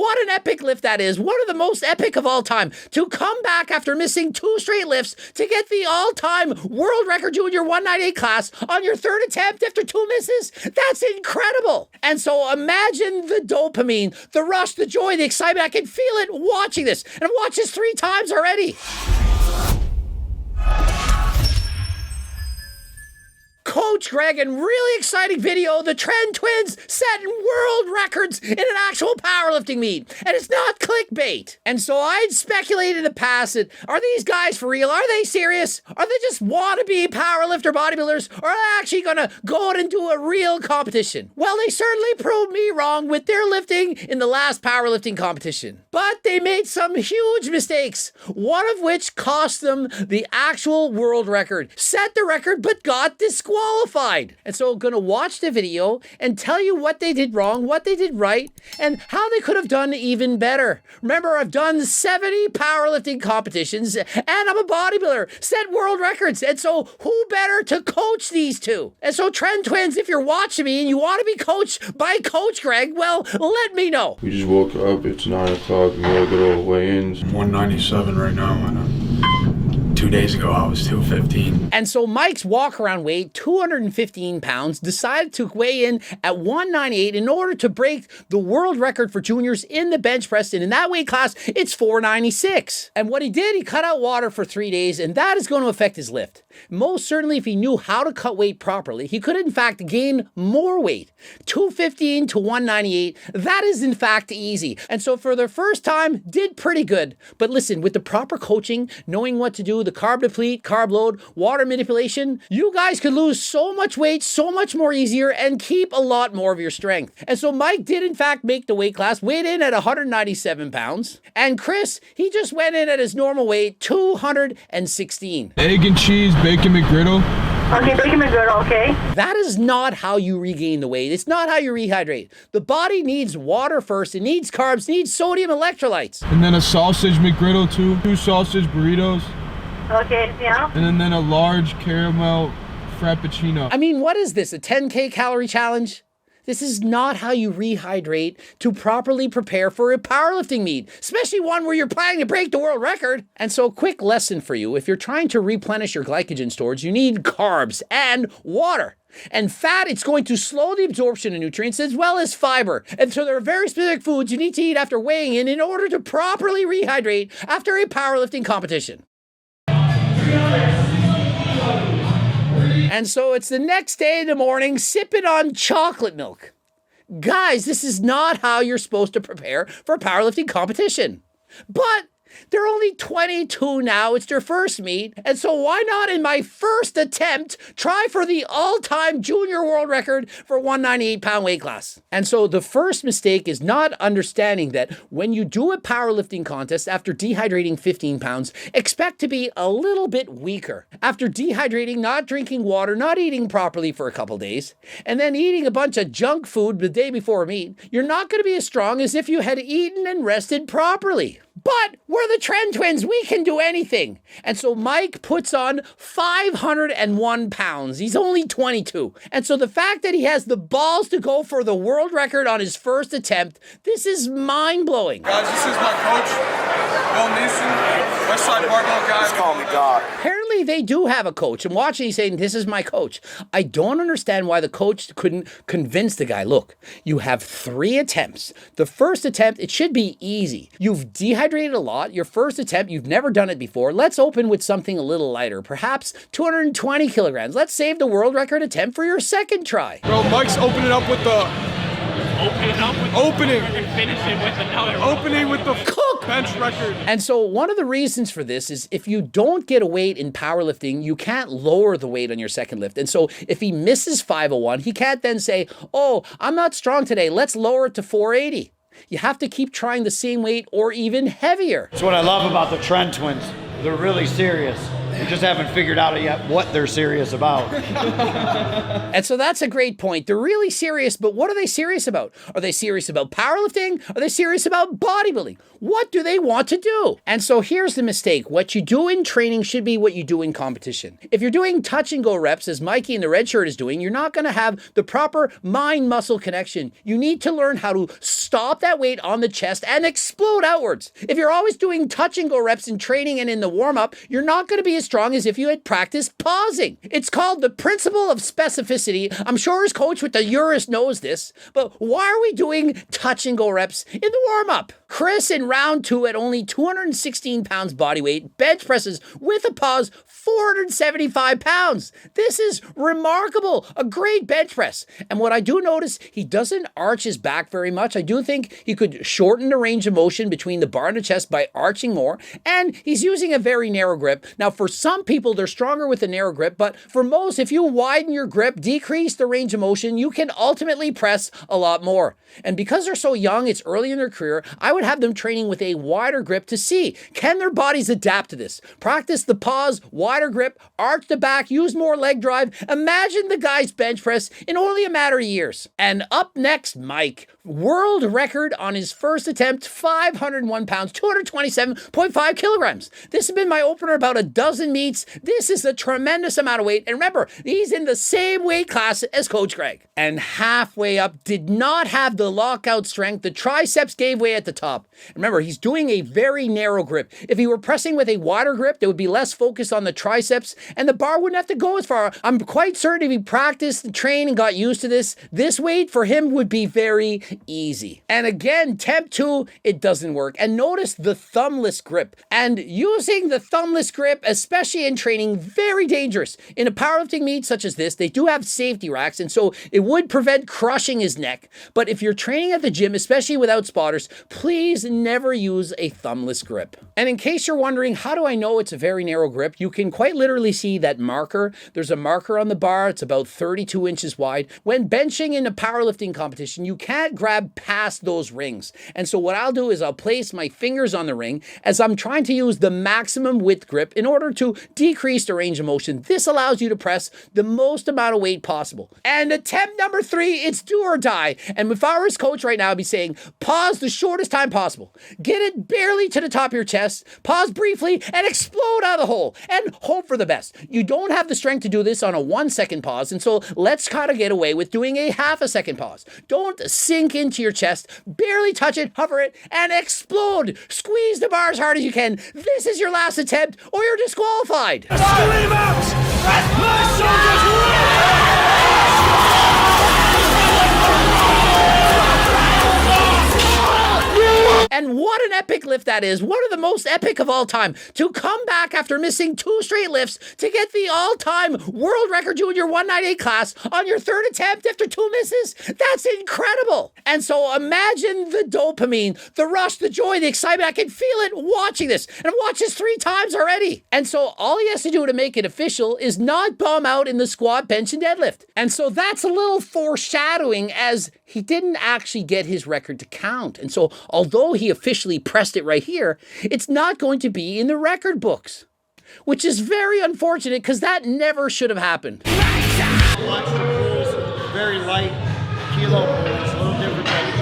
what an epic lift that is. One of the most epic of all time. To come back after missing 2 straight lifts to get the all-time world record junior 198 class on your 3rd attempt after 2 misses, that's incredible. And so imagine the dopamine, the rush, the joy, the excitement. I can feel it watching this. And I've watched this 3 times already. Coach Greg, and really exciting video, the Tren twins setting world records in an actual powerlifting meet. And it's not clickbait. And so I'd speculated in the past that, are these guys for real? Are they serious? Are they just wannabe powerlifter bodybuilders? Or are they actually going to go out and do a real competition? Well, they certainly proved me wrong with their lifting in the last powerlifting competition. But they made some huge mistakes, one of which cost them the actual world record. Set the record, but got disqualified. And so I'm going to watch the video and tell you what they did wrong, what they did right, and how they could have done even better. Remember, I've done 70 powerlifting competitions, and I'm a bodybuilder, set world records, and so who better to coach these two? And so Tren twins, if you're watching me and you want to be coached by Coach Greg, well, let me know. We just woke up, it's 9 o'clock, we gotta go to weigh-ins. 197 right now, and 2 days ago I was 215. And so Mike's walk-around weight, 215 pounds, decided to weigh in at 198 in order to break the world record for juniors in the bench press. And in that weight class, it's 496. And what he did, he cut out water for 3 days, and that is going to affect his lift. Most certainly, if he knew how to cut weight properly, he could in fact gain more weight. 215 to 198, that is in fact easy. And so for the first time, did pretty good. But listen, with the proper coaching, knowing what to do, the carb deplete, carb load, water manipulation, you guys could lose so much weight, so much more easier, and keep a lot more of your strength. And so Mike did in fact make the weight class, weighed in at 197 pounds. And Chris, he just went in at his normal weight, 216. Egg and cheese, bacon McGriddle. Okay, bacon McGriddle, okay. That is not how you regain the weight. It's not how you rehydrate. The body needs water first. It needs carbs, needs sodium electrolytes. And then a sausage McGriddle too. 2 sausage burritos. Okay, yeah. And then a large caramel frappuccino. I mean, what is this, a 10K calorie challenge? This is not how you rehydrate to properly prepare for a powerlifting meet, especially one where you're planning to break the world record. And so quick lesson for you, if you're trying to replenish your glycogen storage, you need carbs and water. And fat, it's going to slow the absorption of nutrients as well as fiber. And so there are very specific foods you need to eat after weighing in order to properly rehydrate after a powerlifting competition. And so it's the next day in the morning, sipping on chocolate milk. Guys, this is not how you're supposed to prepare for a powerlifting competition. But they're only 22 now. It's their first meet. And so why not, in my first attempt, try for the all-time junior world record for 198-pound weight class? And so the first mistake is not understanding that when you do a powerlifting contest after dehydrating 15 pounds, expect to be a little bit weaker. After dehydrating, not drinking water, not eating properly for a couple days, and then eating a bunch of junk food the day before a meet, you're not going to be as strong as if you had eaten and rested properly. But we're the Tren twins. We can do anything. And so Mike puts on 501 pounds. He's only 22. And so the fact that he has the balls to go for the world record on his first attempt, this is mind-blowing. Guys, this is my coach, Bill Neeson, Westside Barbell guy. Just call me Doc. Apparently they do have a coach. I'm watching, he's saying, this is my coach. I don't understand why the coach couldn't convince the guy, look, you have 3 attempts. The first attempt, it should be easy. You've dehydrated a lot. Your first attempt, you've never done it before. Let's open with something a little lighter, perhaps 220 kilograms. Let's save the world record attempt for your second try. Bro, Mike's opening up with the... Opening with the Cook! bench record. And so one of the reasons for this is if you don't get a weight in powerlifting, you can't lower the weight on your second lift. And so if he misses 501, he can't then say, oh, I'm not strong today. Let's lower it to 480. You have to keep trying the same weight or even heavier. That's what I love about the Tren twins. They're really serious. We just haven't figured out yet what they're serious about. And so that's a great point. They're really serious, but what are they serious about? Are they serious about powerlifting? Are they serious about bodybuilding? What do they want to do? And so here's the mistake. What you do in training should be what you do in competition. If you're doing touch and go reps, as Mikey in the red shirt is doing, you're not going to have the proper mind-muscle connection. You need to learn how to stop that weight on the chest and explode outwards. If you're always doing touch and go reps in training and in the warm-up, you're not going to be as strong as if you had practiced pausing. It's called the principle of specificity. I'm sure his coach with the Urus knows this, but why are we doing touch and go reps in the warm-up? Chris in round 2 at only 216 pounds body weight, bench presses with a pause 475 pounds. This is remarkable. A great bench press. And what I do notice, he doesn't arch his back very much. I do think he could shorten the range of motion between the bar and the chest by arching more. And he's using a very narrow grip. Now, for some people, they're stronger with a narrow grip, but for most, if you widen your grip, decrease the range of motion, you can ultimately press a lot more. And because they're so young, it's early in their career, I would have them training with a wider grip to see, can their bodies adapt to this? Practice the pause, wider grip, arch the back, use more leg drive. Imagine the guy's bench press in only a matter of years. And up next, Mike. World record on his first attempt, 501 pounds, 227.5 kilograms. This has been my opener about a dozen meets. This is a tremendous amount of weight. And remember, he's in the same weight class as Coach Greg. And halfway up, did not have the lockout strength. The triceps gave way at the top. Remember, he's doing a very narrow grip. If he were pressing with a wider grip, there would be less focus on the triceps and the bar wouldn't have to go as far. I'm quite certain if he practiced and trained and got used to this weight for him would be very easy. And again, temp 2, it doesn't work. And notice the thumbless grip. And using the thumbless grip, especially in training, very dangerous. In a powerlifting meet such as this, they do have safety racks, and so it would prevent crushing his neck. But if you're training at the gym, especially without spotters, please never use a thumbless grip. And in case you're wondering, how do I know it's a very narrow grip? You can quite literally see that marker. There's a marker on the bar. It's about 32 inches wide. When benching in a powerlifting competition, you can't grab past those rings. And so what I'll do is I'll place my fingers on the ring as I'm trying to use the maximum width grip in order to decrease the range of motion. This allows you to press the most amount of weight possible. And attempt number 3, it's do or die. And if I were his coach right now, I'd be saying, pause the shortest time possible. Get it barely to the top of your chest, pause briefly, and explode out of the hole. And hope for the best. You don't have the strength to do this on a 1-second pause, and so let's try to get away with doing a half-a-second pause. Don't sink into your chest, barely touch it, hover it, and explode. Squeeze the bar as hard as you can. This is your last attempt, or you're disqualified. Scream out! Let my soldiers And what an epic lift that is. One of the most epic of all time. To come back after missing 2 straight lifts to get the all-time world record junior 198 class on your 3rd attempt after 2 misses. That's incredible. And so imagine the dopamine, the rush, the joy, the excitement. I can feel it watching this. And I've watched this 3 times already. And so all he has to do to make it official is not bum out in the squat, bench, and deadlift. And so that's a little foreshadowing as he didn't actually get his record to count. And so although he officially pressed it right here, it's not going to be in the record books, which is very unfortunate because that never should have happened. Watch the pulls, very light, kilo pulls, a little different than.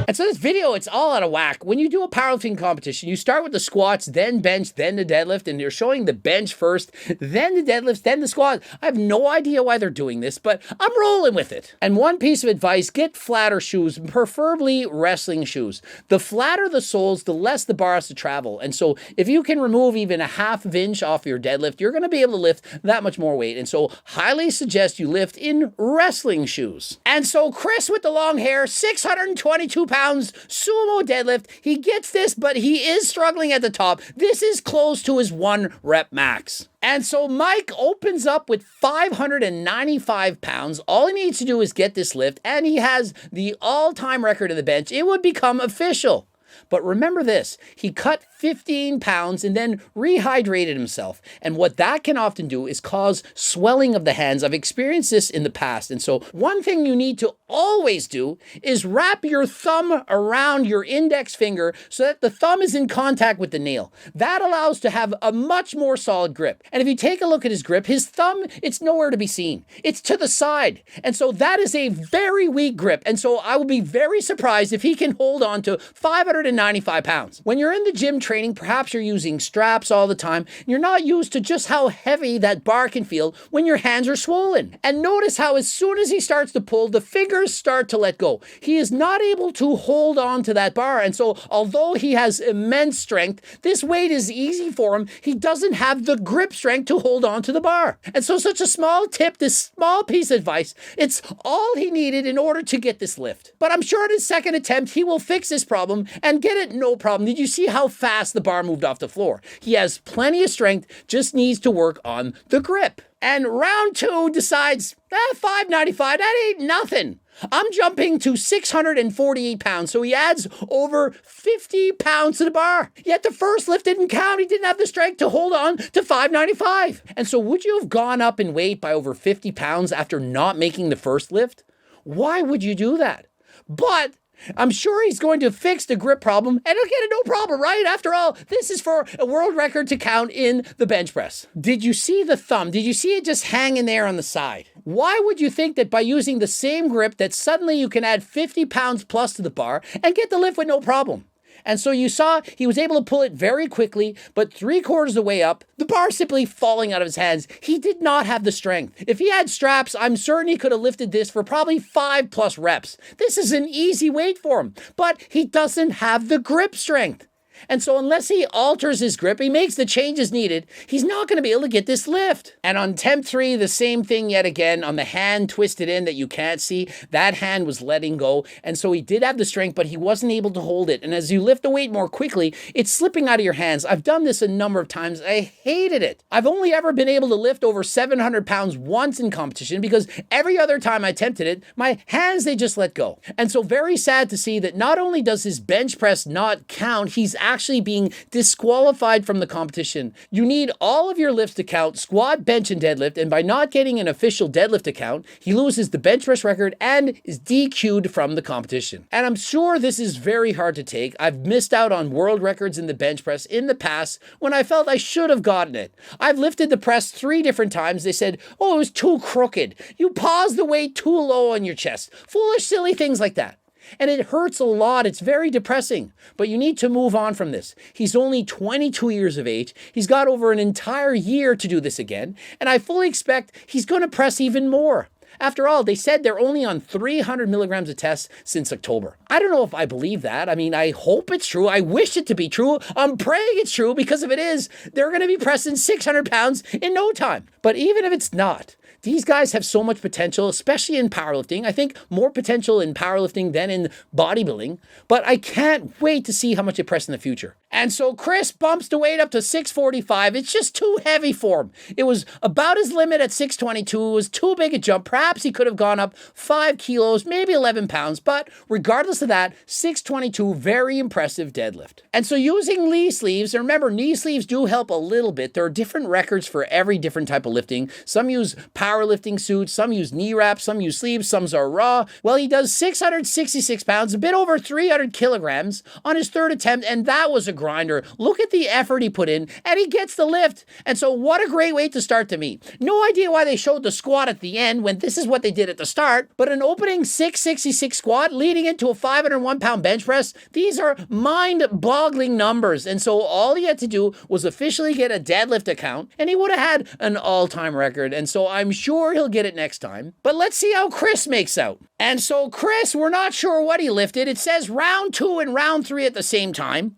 And so this video, it's all out of whack. When you do a powerlifting competition, you start with the squats, then bench, then the deadlift, and they're showing the bench first, then the deadlifts, then the squat. I have no idea why they're doing this, but I'm rolling with it. And one piece of advice, get flatter shoes, preferably wrestling shoes. The flatter the soles, the less the bar has to travel. And so if you can remove even a half of inch off your deadlift, you're going to be able to lift that much more weight. And so highly suggest you lift in wrestling shoes. And so Chris with the long hair, 622 pounds, sumo deadlift. He gets this, but he is struggling at the top. This is close to his 1 rep max. And so Mike opens up with 595 pounds. All he needs to do is get this lift, and he has the all-time record in the bench. It would become official. But remember this, he cut 15 pounds and then rehydrated himself. And what that can often do is cause swelling of the hands. I've experienced this in the past. And so one thing you need to always do is wrap your thumb around your index finger so that the thumb is in contact with the nail. That allows to have a much more solid grip. And if you take a look at his grip, his thumb, it's nowhere to be seen. It's to the side. And so that is a very weak grip. And so I will be very surprised if he can hold on to 595 pounds. When you're in the gym training, perhaps you're using straps all the time. And you're not used to just how heavy that bar can feel when your hands are swollen. And notice how as soon as he starts to pull, the fingers start to let go. He is not able to hold on to that bar. And so although he has immense strength, this weight is easy for him. He doesn't have the grip strength to hold on to the bar. And so such a small tip, this small piece of advice, it's all he needed in order to get this lift. But I'm sure at his second attempt, he will fix this problem and get it no problem. Did you see how fast the bar moved off the floor? He has plenty of strength, just needs to work on the grip. And round 2 decides, 595, that ain't nothing. I'm jumping to 648 pounds, so he adds over 50 pounds to the bar. Yet the first lift didn't count. He didn't have the strength to hold on to 595. And so would you have gone up in weight by over 50 pounds after not making the first lift? Why would you do that? But I'm sure he's going to fix the grip problem and he'll get it no problem, right? After all, this is for a world record to count in the bench press. Did you see the thumb? Did you see it just hanging there on the side? Why would you think that by using the same grip that suddenly you can add 50 pounds plus to the bar and get the lift with no problem? And so you saw he was able to pull it very quickly, but 3/4 of the way up, the bar simply falling out of his hands. He did not have the strength. If he had straps, I'm certain he could have lifted this for probably 5+ reps. This is an easy weight for him, but he doesn't have the grip strength. And so unless he alters his grip, he makes the changes needed, he's not going to be able to get this lift. And on attempt 3, the same thing yet again. On the hand twisted in that you can't see, that hand was letting go. And so he did have the strength, but he wasn't able to hold it. And as you lift the weight more quickly, it's slipping out of your hands. I've done this a number of times. I hated it. I've only ever been able to lift over 700 pounds once in competition because every other time I attempted it, my hands, they just let go. And so very sad to see that not only does his bench press not count, he's actually being disqualified from the competition. You need all of your lifts to count, squat, bench, and deadlift, and by not getting an official deadlift account, he loses the bench press record and is DQ'd from the competition. And I'm sure this is very hard to take. I've missed out on world records in the bench press in the past when I felt I should have gotten it. I've lifted the press 3 different times. They said, oh, it was too crooked. You paused the weight too low on your chest. Foolish, silly things like that. And it hurts a lot. It's very depressing. But you need to move on from this. He's only 22 years of age. He's got over an entire year to do this again. And I fully expect he's going to press even more. After all, they said they're only on 300 milligrams of tests since October. I don't know if I believe that. I mean, I hope it's true. I wish it to be true. I'm praying it's true because if it is, they're going to be pressing 600 pounds in no time. But even if it's not, these guys have so much potential, especially in powerlifting. I think more potential in powerlifting than in bodybuilding, but I can't wait to see how much they press in the future. And so Chris bumps the weight up to 645. It's just too heavy for him. It was about his limit at 622. It was too big a jump. Perhaps he could have gone up 5 kilos, maybe 11 pounds, but regardless of that, 622, very impressive deadlift. And so using knee sleeves, and remember, knee sleeves do help a little bit. There are different records for every different type of lifting. Some use powerlifting suits, some use knee wraps, some use sleeves, some are raw. Well, he does 666 pounds, a bit over 300 kilograms on his 3rd attempt, and that was a grinder. Look at the effort he put in, and he gets the lift. And so what a great weight to start to meet. No idea why they showed the squat at the end when this is what they did at the start, but an opening 666 squat leading into a 501-pound bench press, these are mind-boggling numbers. And so all he had to do was officially get a deadlift account, and he would have had an all-time record. And so I'm sure he'll get it next time. But let's see how Chris makes out. And so Chris, we're not sure what he lifted. It says round 2 and round 3 at the same time.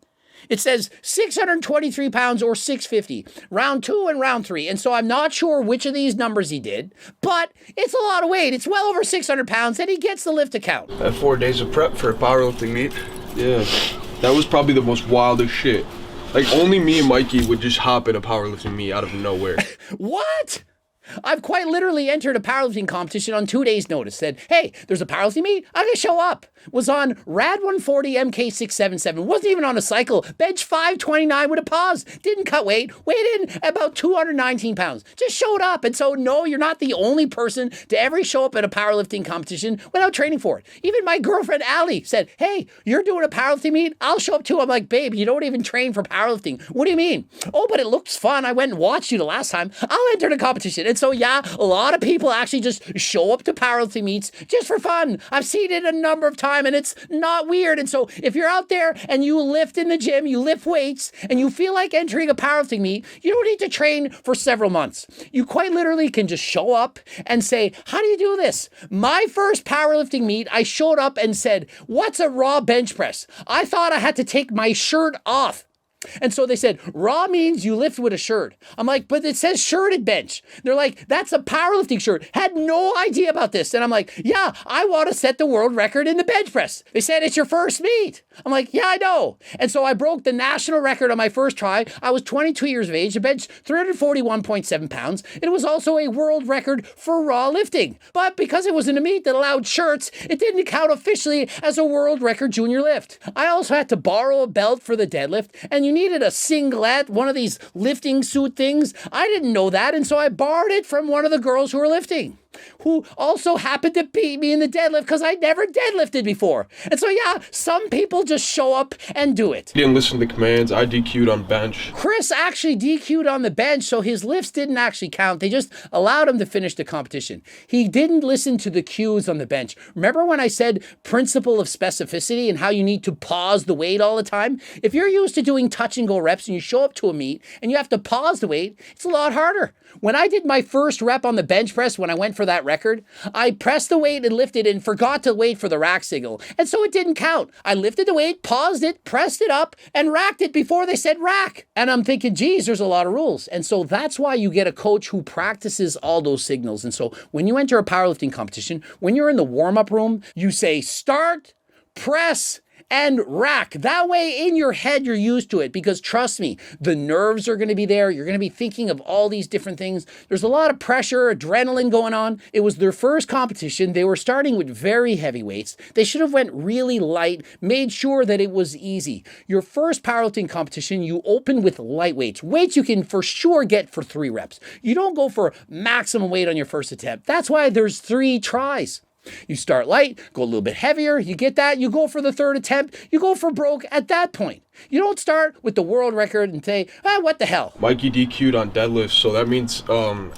It says 623 pounds or 650, round 2 and round 3. And so I'm not sure which of these numbers he did, but it's a lot of weight. It's well over 600 pounds and he gets the lift account. 4 days of prep for a powerlifting meet. Yeah, that was probably the most wildest shit. Like, only me and Mikey would just hop in a powerlifting meet out of nowhere. What? I've quite literally entered a powerlifting competition on 2 days' notice. Said, hey, there's a powerlifting meet. I'm going to show up. Was on Rad 140 MK677. Wasn't even on a cycle. Bench 529 with a pause. Didn't cut weight. Weighed in about 219 pounds. Just showed up. And so, no, you're not the only person to ever show up at a powerlifting competition without training for it. Even my girlfriend, Allie, said, hey, you're doing a powerlifting meet? I'll show up too. I'm like, babe, you don't even train for powerlifting. What do you mean? Oh, but it looks fun. I went and watched you the last time. I'll enter the competition. And so, yeah, a lot of people actually just show up to powerlifting meets just for fun. I've seen it a number of times and it's not weird. And so if you're out there and you lift in the gym, you lift weights and you feel like entering a powerlifting meet, you don't need to train for several months. You quite literally can just show up and say, how do you do this? My first powerlifting meet, I showed up and said, what's a raw bench press? I thought I had to take my shirt off. And so they said, raw means you lift with a shirt. I'm like, but it says shirted bench. They're like, that's a powerlifting shirt. Had no idea about this. And I'm like, yeah, I want to set the world record in the bench press. They said, it's your first meet. I'm like, yeah, I know. And so I broke the national record on my first try. I was 22 years of age. I benched 341.7 pounds. It was also a world record for raw lifting. But because it was in a meet that allowed shirts, it didn't count officially as a world record junior lift. I also had to borrow a belt for the deadlift, and you needed a singlet, one of these lifting suit things. I didn't know that, and so I borrowed it from one of the girls who were lifting, who also happened to beat me in the deadlift because I never deadlifted before. And so, yeah, some people just show up and do it. Didn't listen to the commands. I DQ'd on bench. Chris actually DQ'd on the bench, so his lifts didn't actually count. They just allowed him to finish the competition. He didn't listen to the cues on the bench. Remember when I said principle of specificity and how you need to pause the weight all the time? If you're used to doing touch and go reps and you show up to a meet and you have to pause the weight, it's a lot harder. When I did my first rep on the bench press when I went for that record, I pressed the weight and lifted and forgot to wait for the rack signal. And so it didn't count. I lifted the weight, paused it, pressed it up, and racked it before they said rack. And I'm thinking, geez, there's a lot of rules. And so that's why you get a coach who practices all those signals. And so when you enter a powerlifting competition, when you're in the warm-up room, you say start, press, and rack. That way in your head, you're used to it because trust me, the nerves are going to be there. You're going to be thinking of all these different things. There's a lot of pressure, adrenaline going on. It was their first competition. They were starting with very heavy weights. They should have went really light, made sure that it was easy. Your first powerlifting competition, you open with light weights. Weights you can for sure get for 3 reps. You don't go for maximum weight on your first attempt. That's why there's 3 tries. You start light, go a little bit heavier, you get that, you go for the 3rd attempt, you go for broke at that point. You don't start with the world record and say, what the hell? Mikey DQ'd on deadlift, so that means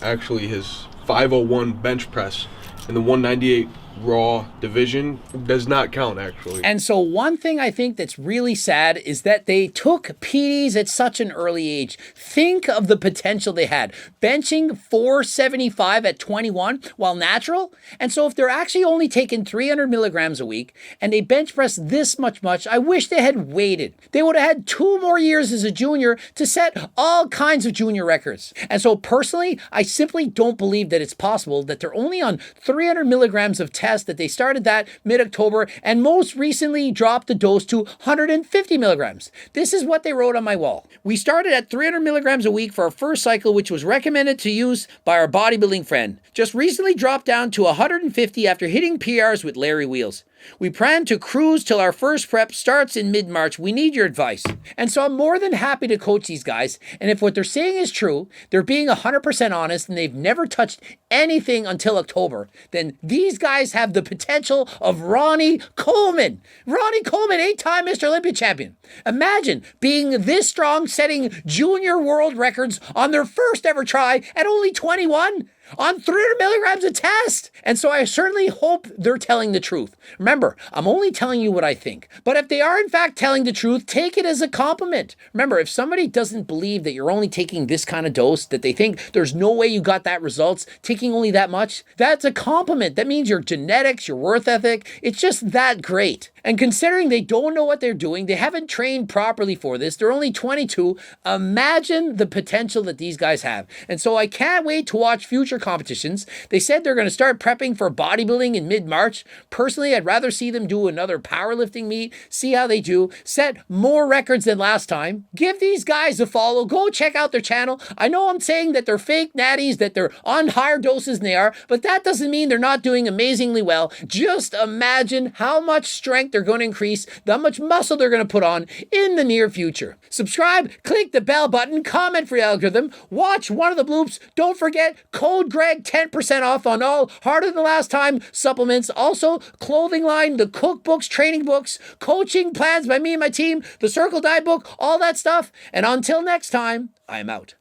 actually his 501 bench press in the 198 raw division does not count actually. And so one thing I think that's really sad is that they took PDs at such an early age. Think of the potential they had. Benching 475 at 21 while natural. And so if they're actually only taking 300 milligrams a week and they bench press this much, I wish they had waited. They would have had 2 more years as a junior to set all kinds of junior records. And so personally, I simply don't believe that it's possible that they're only on 300 milligrams of test, that they started that mid-October and most recently dropped the dose to 150 milligrams. This is what they wrote on my wall. We started at 300 milligrams a week for our first cycle, which was recommended to use by our bodybuilding friend. Just recently dropped down to 150 after hitting PRs with Larry Wheels. We plan to cruise till our first prep starts in mid-March. We need your advice. And so I'm more than happy to coach these guys. And if what they're saying is true, they're being 100% honest and they've never touched anything until October, then these guys have the potential of Ronnie Coleman. Ronnie Coleman, 8-time Mr. Olympia champion. Imagine being this strong, setting junior world records on their first ever try at only 21. On 300 milligrams a test. And so I certainly hope they're telling the truth. Remember, I'm only telling you what I think. But if they are in fact telling the truth, take it as a compliment. Remember, if somebody doesn't believe that you're only taking this kind of dose, that they think there's no way you got that results, taking only that much, that's a compliment. That means your genetics, your worth ethic, it's just that great. And considering they don't know what they're doing, they haven't trained properly for this, they're only 22, imagine the potential that these guys have. And so I can't wait to watch future competitions. They said they're going to start prepping for bodybuilding in mid-March. Personally, I'd rather see them do another powerlifting meet, see how they do, set more records than last time. Give these guys a follow. Go check out their channel. I know I'm saying that they're fake natties, that they're on higher doses than they are, but that doesn't mean they're not doing amazingly well. Just imagine how much strength they're going to increase, how much muscle they're going to put on in the near future. Subscribe, click the bell button, comment for the algorithm, watch one of the bloops. Don't forget, code Greg 10% off on all Harder Than Last Time supplements. Also, clothing line, the cookbooks, training books, coaching plans by me and my team, the Circle Diet book, all that stuff. And until next time, I am out.